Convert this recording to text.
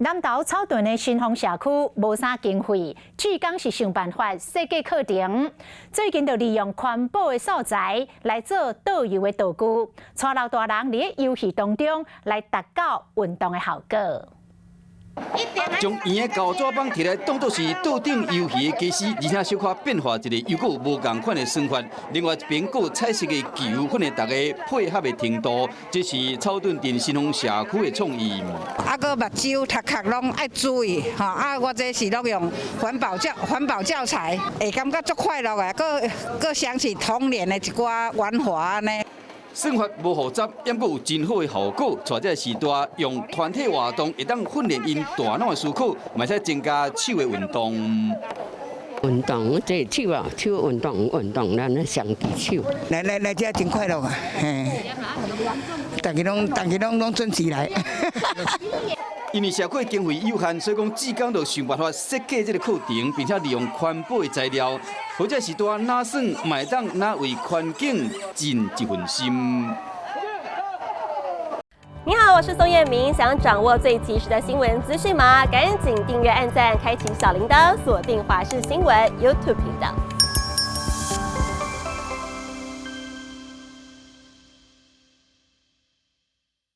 南投草屯的新丰社区无啥经费，志刚是想办法设计课程。最近就利用环保的素材来做导游的道具，带老大人伫游戏当中来达到运动的效果。 将圆的胶纸板摕来当作是桌顶游戏的假死，而且小可变化一个又个无共款的算法。另外一边有彩色的球，训练大家配合的程度，这是草屯镇新丰社区的创意。个目睭、头壳拢爱注意，我这是录用环保教材，会感觉足快乐的，个想起童年的一寡玩法呢。 算法无复杂，也阁有真好的效果。带这时代用团体活动，会当训练因大脑的思考，嘛使增加手的运动。运动这手啊，手运动，咱咧上技手。来这真快乐啊！嘿，大家拢准时来。因为社区经费有限，所以讲志刚就想办法设计这个课程，并且利用环保的材料，或者是多哪算买当哪为环境尽一份心。你好，我是宋彦明。想掌握最及时的新闻资讯吗？赶紧订阅、按赞、开启小铃铛，锁定华视新闻 YouTube 频道。